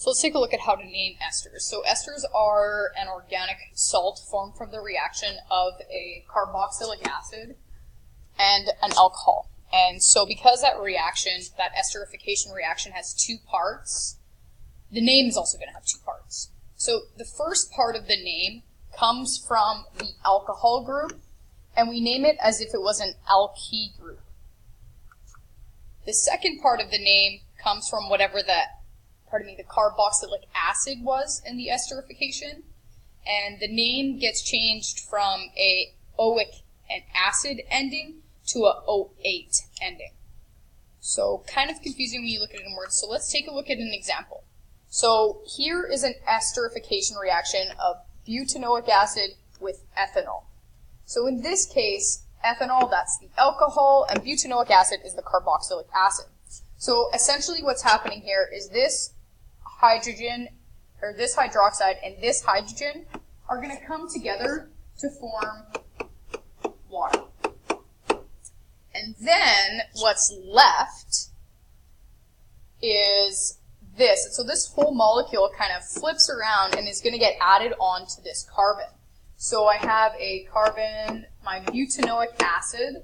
So let's take a look at how to name esters. So esters are an organic salt formed from the reaction of a carboxylic acid and an alcohol. And so because that reaction, that esterification reaction, has two parts, the name is also going to have two parts. So the first part of the name comes from the alcohol group, and we name it as if it was an alky group. The second part of the name comes from whatever the carboxylic acid was in the esterification, and the name gets changed from a oic and acid ending to a O8 ending. So kind of confusing when you look at it in words. So let's take a look at an example. So here is an esterification reaction of butanoic acid with ethanol. So in this case, ethanol, that's the alcohol, and butanoic acid is the carboxylic acid. So essentially what's happening here is this hydrogen, or this hydroxide and this hydrogen are going to come together to form water. And then what's left is this. So this whole molecule kind of flips around and is going to get added on to this carbon. So I have a carbon, my butanoic acid,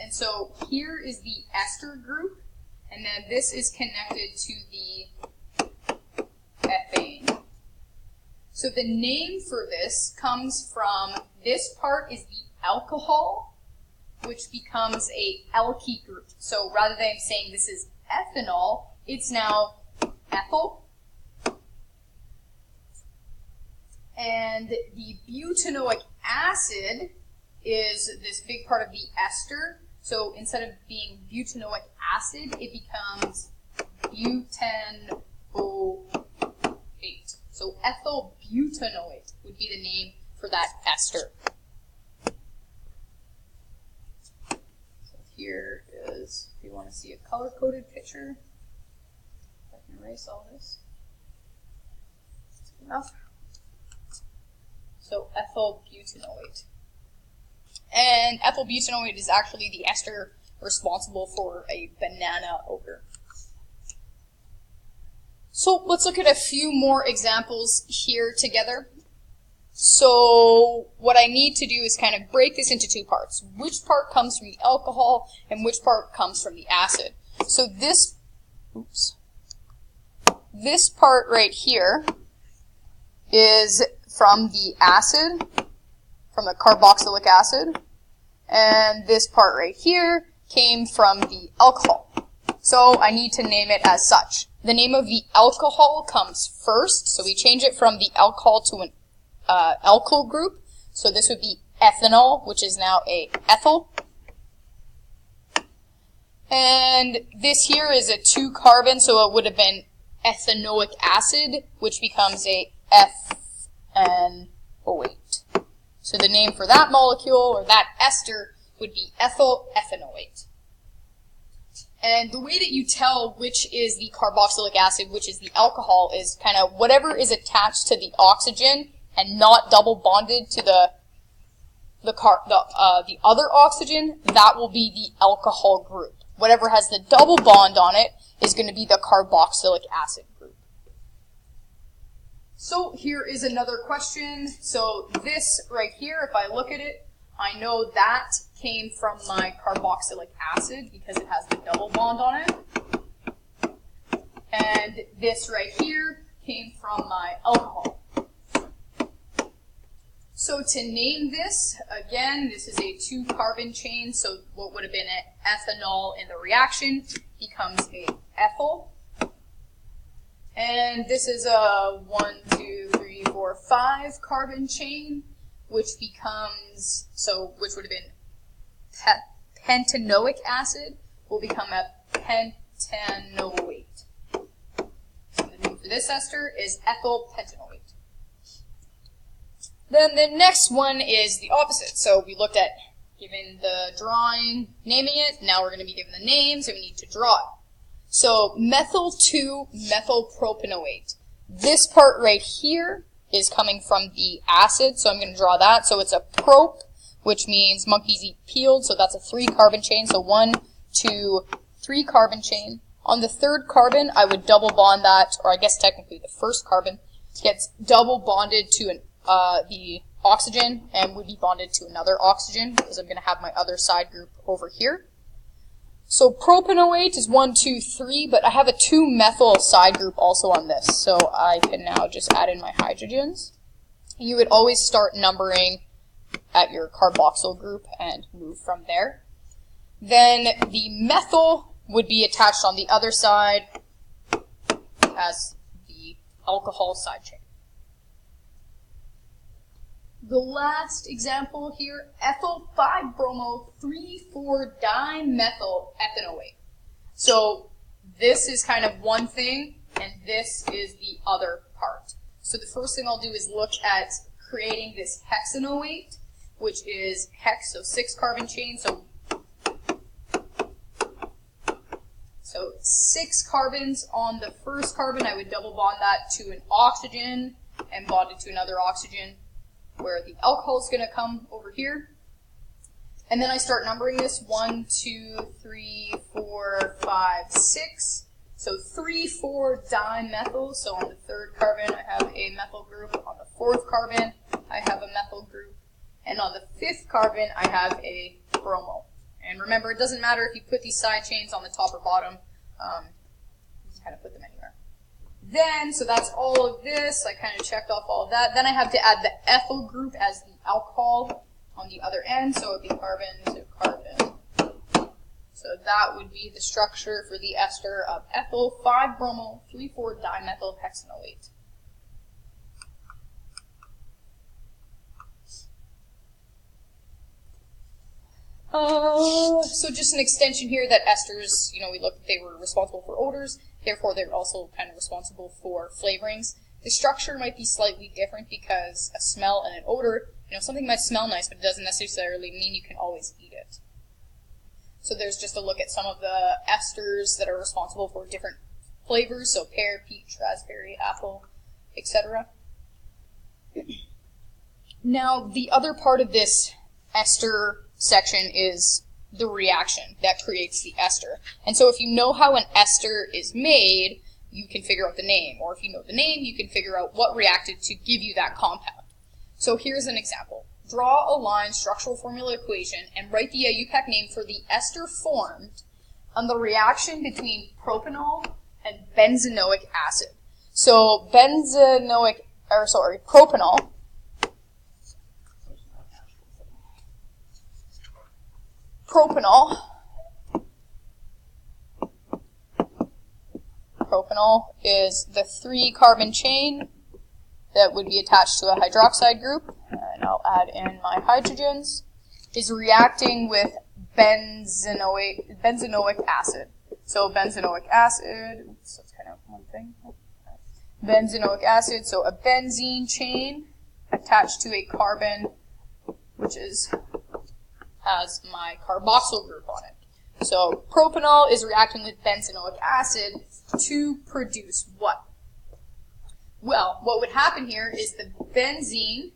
and so here is the ester group, and then this is connected to the ethane. So the name for this comes from, this part is the alcohol, which becomes a alky group. So rather than saying this is ethanol, it's now ethyl. And the butanoic acid is this big part of the ester. So instead of being butanoic acid, it becomes butanoate. So ethyl butanoate would be the name for that ester. So here is, if you want to see a color-coded picture, I can erase all this. That's enough. So ethyl butanoate. And ethyl butanoate is actually the ester responsible for a banana odor. So let's look at a few more examples here together. So what I need to do is kind of break this into two parts. Which part comes from the alcohol and which part comes from the acid? So this part right here is from the acid, from the carboxylic acid, and this part right here came from the alcohol. So I need to name it as such. The name of the alcohol comes first, so we change it from the alcohol to an alkyl group. So this would be ethanol, which is now a ethyl. And this here is a 2-carbon, so it would have been ethanoic acid, which becomes a FNO8. So the name for that molecule, or that ester, would be ethyl ethanoate. And the way that you tell which is the carboxylic acid, which is the alcohol, is kind of whatever is attached to the oxygen and not double bonded to the other oxygen, that will be the alcohol group. Whatever has the double bond on it is going to be the carboxylic acid group. So here is another question. So this right here, if I look at it, I know that came from my carboxylic acid because it has the double bond on it. And this right here came from my alcohol. So to name this, again, this is a 2-carbon chain, so what would have been an ethanol in the reaction becomes a ethyl. And this is a 1, 2, 3, 4, 5-carbon chain, which becomes, which would have been pentanoic acid, will become a pentanoate. So the name for this ester is ethyl pentanoate. Then the next one is the opposite. So we looked at given the drawing, naming it. Now we're going to be given the names, and we need to draw it. So methyl 2-methylpropanoate. This part right here is coming from the acid, so I'm going to draw that. So it's a prop, which means monkeys eat peeled, so that's a 3-carbon chain. So 1, 2, 3-carbon chain. On the 3rd carbon, I would double bond that, or I guess technically the 1st carbon gets double bonded to the oxygen and would be bonded to another oxygen because I'm going to have my other side group over here. So propanoate is 1, 2, 3, but I have a 2-methyl side group also on this, so I can now just add in my hydrogens. You would always start numbering at your carboxyl group and move from there. Then the methyl would be attached on the other side as the alcohol side chain. The last example here, ethyl 5-bromo-3,4-dimethyl ethanoate. So this is kind of one thing, and this is the other part. So the first thing I'll do is look at creating this hexanoate, which is hex, so 6-carbon chain. So 6 carbons on the 1st carbon, I would double bond that to an oxygen and bond it to another oxygen, where the alcohol is going to come over here. And then I start numbering this 1, 2, 3, 4, 5, 6. So 3,4-dimethyl. So on the 3rd carbon, I have a methyl group. On the 4th carbon, I have a methyl group. And on the 5th carbon, I have a bromo. And remember, it doesn't matter if you put these side chains on the top or bottom. Just kind of put them anywhere. Then, so that's all of this. I kind of checked off all of that. Then I have to add the ethyl group as the alcohol on the other end. So it would be carbon to carbon. So that would be the structure for the ester of ethyl 5-bromo-3,4-dimethyl hexanoate. So just an extension here that esters, we looked, they were responsible for odors, therefore they're also kind of responsible for flavorings. The structure might be slightly different because a smell and an odor, something might smell nice, but it doesn't necessarily mean you can always eat it. So there's just a look at some of the esters that are responsible for different flavors, so pear, peach, raspberry, apple, etc. Now, the other part of this ester section is the reaction that creates the ester. And so if you know how an ester is made, you can figure out the name. Or if you know the name, you can figure out what reacted to give you that compound. So here's an example. Draw a line structural formula equation and write the IUPAC name for the ester formed on the reaction between propanol and benzenoic acid. So propanol is the 3-carbon chain that would be attached to a hydroxide group, and I'll add in my hydrogens, is reacting with benzenoic acid. So benzenoic acid, oops, that's kind of one thing. Benzenoic acid, so a benzene chain attached to a carbon, which has my carboxyl group on it. So propanol is reacting with benzenoic acid to produce what? Well, what would happen here is the benzene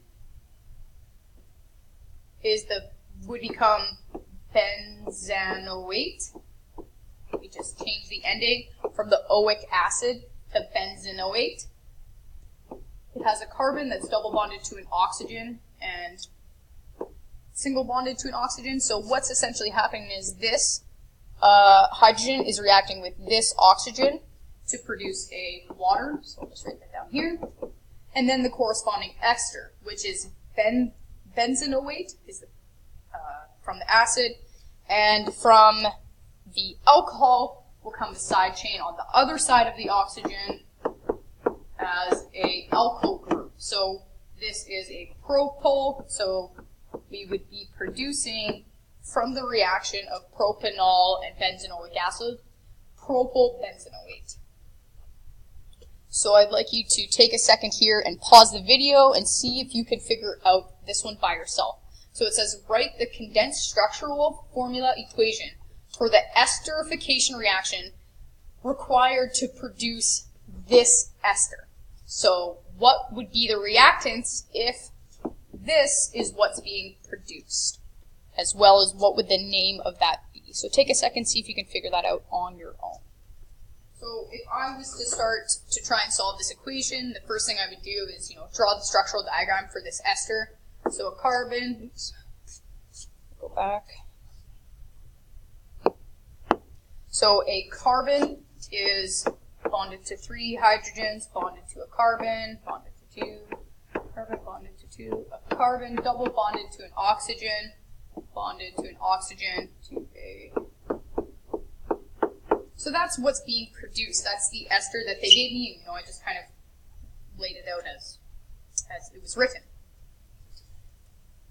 would become benzanoate. We just change the ending from the oic acid to benzenoate. It has a carbon that's double bonded to an oxygen and single bonded to an oxygen. So what's essentially happening is this hydrogen is reacting with this oxygen to produce a water. So I'll just write that down here. And then the corresponding ester, which is benzenoate, is from the acid, and from the alcohol will come the side chain on the other side of the oxygen as a alkyl group. So this is a propyl, so we would be producing from the reaction of propanol and benzenoic acid, propyl benzenoate. So I'd like you to take a second here and pause the video and see if you can figure out this one by yourself. So it says, write the condensed structural formula equation for the esterification reaction required to produce this ester. So what would be the reactants if this is what's being produced, as well as what would the name of that be. So take a second, see if you can figure that out on your own. So if I was to start to try and solve this equation, the first thing I would do is, draw the structural diagram for this ester. So a carbon, oops, go back. So a carbon is bonded to 3 hydrogens, bonded to a carbon, bonded to 2, carbon bonded to 2, a carbon double bonded to an oxygen, bonded to an oxygen to a... So that's what's being produced. That's the ester that they gave me. I just kind of laid it out as it was written.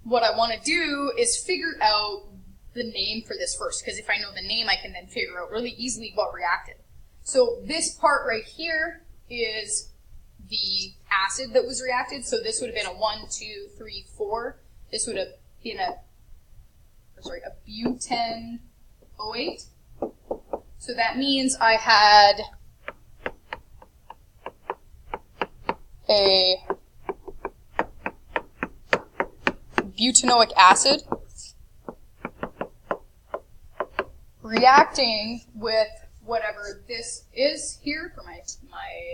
What I want to do is figure out the name for this first, because if I know the name, I can then figure out really easily what reacted. So this part right here is the acid that was reacted. So this would have been a 1, 2, 3, 4. This would have been a butene-08. So that means I had a butanoic acid reacting with whatever this is here for my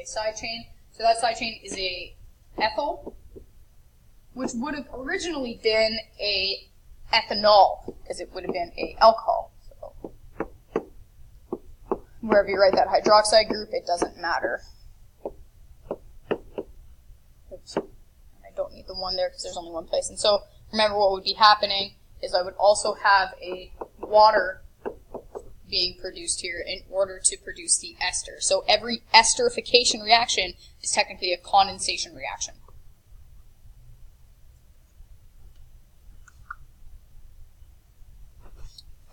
side chain. So that side chain is a ethyl, which would have originally been a ethanol, because it would have been a alcohol. So wherever you write that hydroxide group, it doesn't matter. Oops. I don't need the one there because there's only one place. And so remember, what would be happening is I would also have a water being produced here in order to produce the ester. So every esterification reaction is technically a condensation reaction.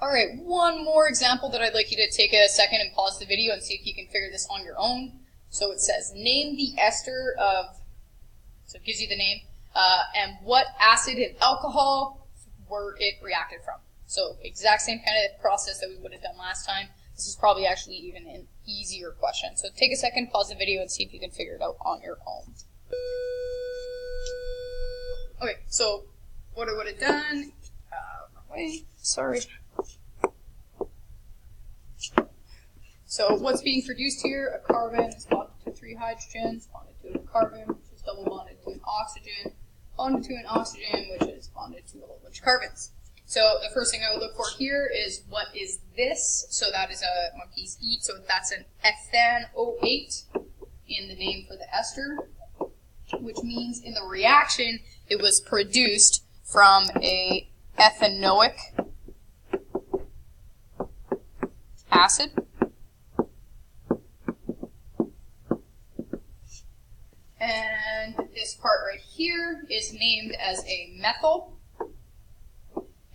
Alright, one more example that I'd like you to take a second and pause the video and see if you can figure this on your own. So it says, name the ester of, so it gives you the name, and what acid and alcohol were it reacted from. So exact same kind of process that we would have done last time. This is probably actually even an easier question. So take a second, pause the video, and see if you can figure it out on your own. Okay, so what I would have done, sorry. So what's being produced here? A carbon is bonded to 3 hydrogens, bonded to a carbon, which is double bonded to an oxygen, bonded to an oxygen, which is bonded to a whole bunch of carbons. So the first thing I would look for here is, what is this? So that is a monkey's eat, so that's an ethan-08 in the name for the ester, which means in the reaction it was produced from a ethanoic acid. And this part right here is named as a methyl,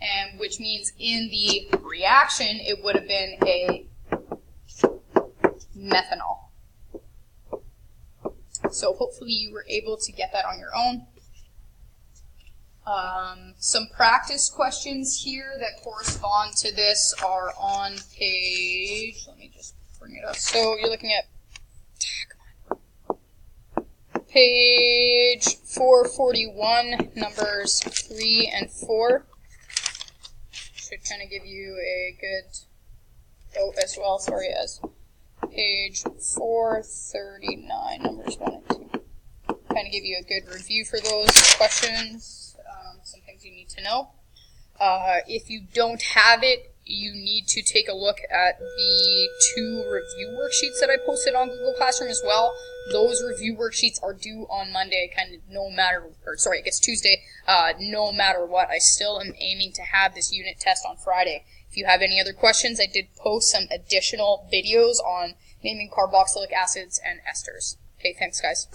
and which means in the reaction it would have been a methanol. So hopefully you were able to get that on your own. Some practice questions here that correspond to this are on page, let me just bring it up. So you're looking at page 441, numbers 3 and 4. Should kind of give you a good, as well, sorry, as page 439, numbers 1 and 2. Kind of give you a good review for those questions, some things you need to know. If you don't have it, you need to take a look at the 2 review worksheets that I posted on Google Classroom as well. Those review worksheets are due on Monday, kind of no matter, or sorry, I guess Tuesday, no matter what. I still am aiming to have this unit test on Friday. If you have any other questions, I did post some additional videos on naming carboxylic acids and esters. Okay, thanks guys.